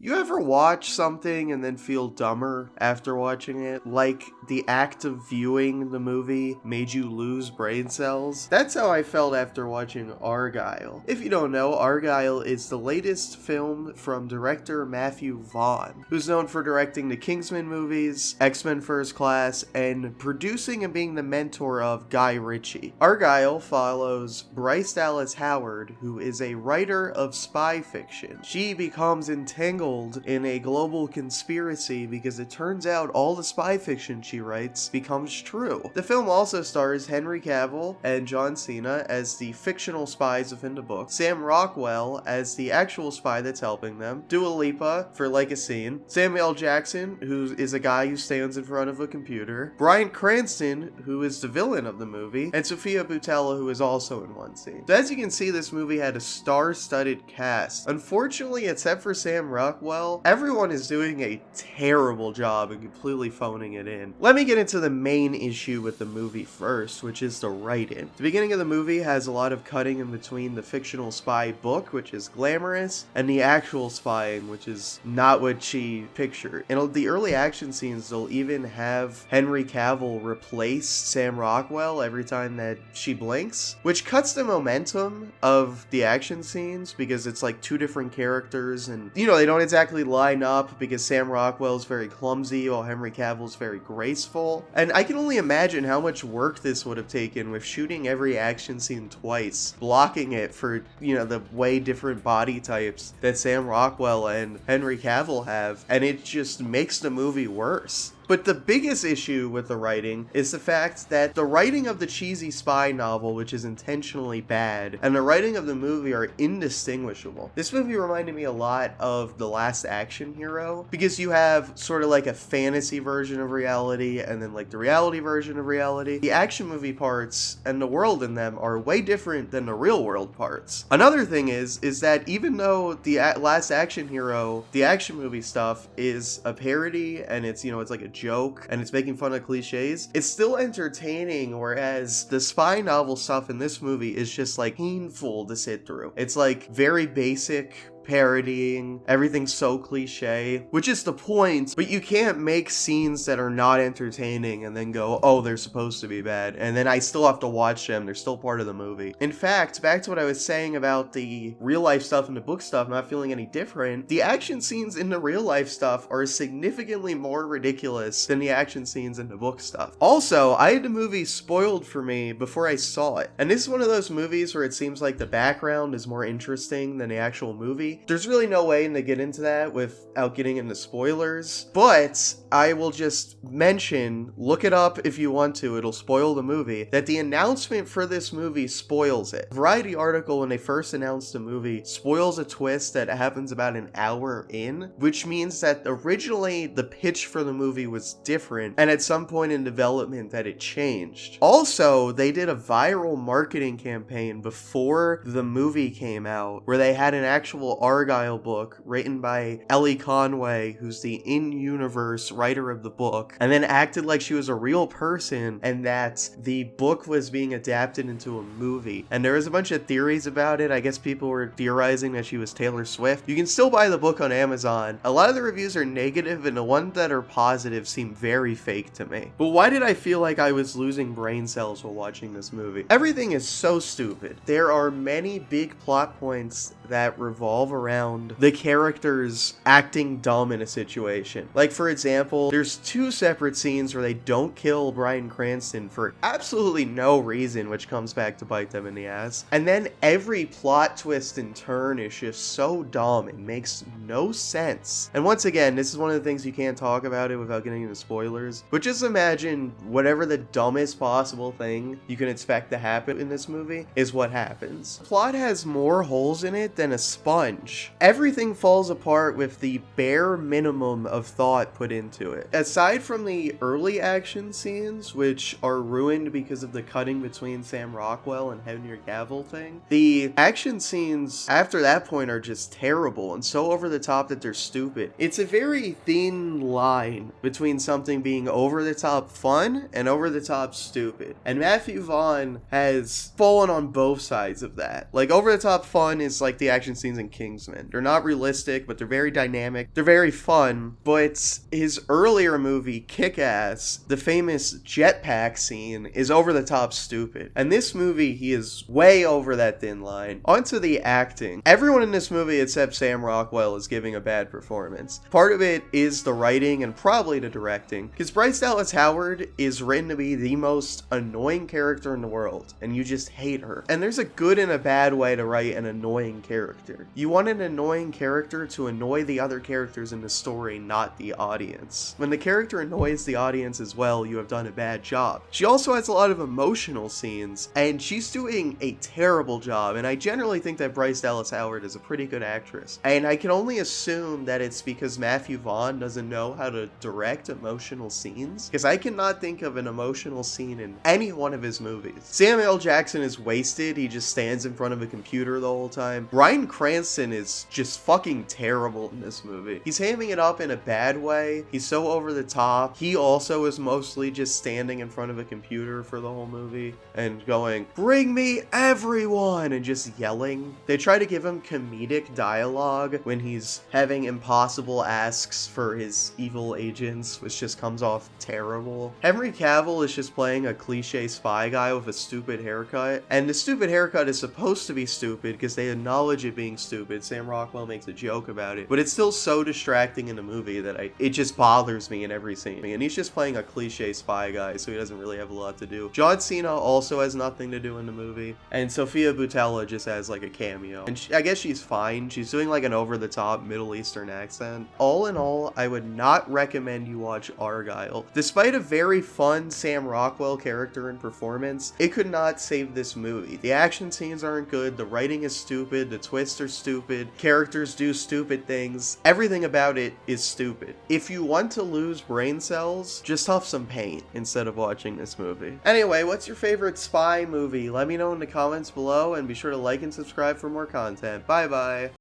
You ever watch something and then feel dumber after watching it? Like the act of viewing the movie made you lose brain cells? That's how I felt after watching Argyle. If you don't know, Argyle is the latest film from director Mathew Vaughn, who's known for directing the Kingsman movies, Xmen First Class, and producing and being the mentor of Guy Ritchie. Argyle follows Bryce Dallas Howard, who is a writer of spy fiction. She becomes entangled in a global conspiracy because it turns out all the spy fiction she writes becomes true. The film also stars Henry Cavil and Cena as the fictional spies within the book, Sam Rockwell as the actual spy that's helping them, Dua Lipa for like a scene, Samuel Jackson, who is a guy who stands in front of a computer, Bryan Cranston, who is the villain of the movie, and Sofia Boutella, who is also in one scene. So as you can see, this movie had a star-studded cast. Unfortunately, except for Sam Rockwell, everyone is doing a terrible job and completely phoning it in. Let me get into the main issue with the movie first, which is the writing. The beginning of the movie has a lot of cutting in between the fictional spy book, which is glamorous, and the actual spying, which is not what she pictured. In the early action scenes, they'll even have Henry Cavill replace Sam Rockwell every time that she blinks, which cuts the momentum of the action scenes because it's like two different characters and, you know, they don't exactly line up because Sam Rockwell's very clumsy while Henry Cavill's very graceful. And I can only imagine how much work this would have taken with shooting every action scene twice, blocking it for, you know, the way different body types that Sam Rockwell and Henry Cavill have, and it just makes the movie worse. But the biggest issue with the writing is the fact that the writing of the cheesy spy novel, which is intentionally bad, and the writing of the movie are indistinguishable. This movie reminded me a lot of The Last Action Hero, because you have sort of like a fantasy version of reality and then like the reality version of reality. The action movie parts and the world in them are way different than the real world parts. Another thing is that even though the Last Action Hero, the action movie stuff is a parody and it's, you know, it's like a joke and it's making fun of cliches, it's still entertaining, whereas the spy novel stuff in this movie is just like painful to sit through. It's like very basic parodying, everything's so cliche, which is the point, but you can't make scenes that are not entertaining and then go, oh, they're supposed to be bad, and then I still have to watch them, they're still part of the movie. In fact, back to what I was saying about the real life stuff and the book stuff not feeling any different, the action scenes in the real life stuff are significantly more ridiculous than the action scenes in the book stuff. Also, I had the movie spoiled for me before I saw it, and this is one of those movies where it seems like the background is more interesting than the actual movie. There's really no way to get into that without getting into spoilers, but I will just mention, look it up if you want to, it'll spoil the movie, that the announcement for this movie spoils it. Variety article, when they first announced the movie, spoils a twist that happens about an hour in, which means that originally the pitch for the movie was different, and at some point in development that it changed. Also, they did a viral marketing campaign before the movie came out, where they had an actual Argyle book written by Ellie Conway, who's the in-universe writer of the book, and then acted like she was a real person and that the book was being adapted into a movie. And there was a bunch of theories about it. I guess people were theorizing that she was Taylor Swift. You can still buy the book on Amazon. A lot of the reviews are negative, and the ones that are positive seem very fake to me. But why did I feel like I was losing brain cells while watching this movie? Everything is so stupid. There are many big plot points that revolve around the characters acting dumb in a situation. Like, for example, there's two separate scenes where they don't kill Bryan Cranston for absolutely no reason, which comes back to bite them in the ass. And then every plot twist and turn is just so dumb, it makes no sense. And once again, this is one of the things you can't talk about it without getting into spoilers, but just imagine whatever the dumbest possible thing you can expect to happen in this movie is what happens. The plot has more holes in it than a sponge. Everything falls apart with the bare minimum of thought put into it. Aside from the early action scenes, which are ruined because of the cutting between Sam Rockwell and Henry Cavill thing, the action scenes after that point are just terrible and so over the top that they're stupid. It's a very thin line between something being over the top fun and over the top stupid. And Mathew Vaughn has fallen on both sides of that. Like, over the top fun is like the action scenes in Kingsman. They're not realistic, but they're very dynamic. They're very fun, but his earlier movie, Kick-Ass, the famous jetpack scene, is over the top stupid. And this movie, he is way over that thin line. Onto the acting. Everyone in this movie except Sam Rockwell is giving a bad performance. Part of it is the writing and probably the directing, because Bryce Dallas Howard is written to be the most annoying character in the world, and you just hate her. And there's a good and a bad way to write an annoying character. You want an annoying character to annoy the other characters in the story, not the audience. When the character annoys the audience as well, you have done a bad job. She also has a lot of emotional scenes, and she's doing a terrible job, and I generally think that Bryce Dallas Howard is a pretty good actress. And I can only assume that it's because Mathew Vaughn doesn't know how to direct emotional scenes, because I cannot think of an emotional scene in any one of his movies. Samuel L. Jackson is wasted. He just stands in front of a computer the whole time. Bryan Cranston is just fucking terrible in this movie. He's hamming it up in a bad way. He's so over the top. He also is mostly just standing in front of a computer for the whole movie and going, "Bring me everyone," and just yelling. They try to give him comedic dialogue when he's having impossible asks for his evil agents, which just comes off terrible. Henry Cavil is just playing a cliche spy guy with a stupid haircut, and the stupid haircut is supposed to be stupid because they acknowledge it being stupid. Sam Rockwell makes a joke about it, but it's still so distracting in the movie that it just bothers me in every scene. And he's just playing a cliche spy guy, so he doesn't really have a lot to do. John Cena also has nothing to do in the movie, and Sofia Boutella just has like a cameo, and I guess she's fine. She's doing like an over-the-top Middle Eastern accent. All in all, I would not recommend you watch Argyle. Despite a very fun Sam Rockwell character and performance, it could not save this movie. The action scenes aren't good, the writing is stupid, the twists are stupid, characters do stupid things, everything about it is stupid. If you want to lose brain cells, just huff some paint instead of watching this movie. Anyway, what's your favorite spy movie? Let me know in the comments below, and be sure to like and subscribe for more content. Bye bye!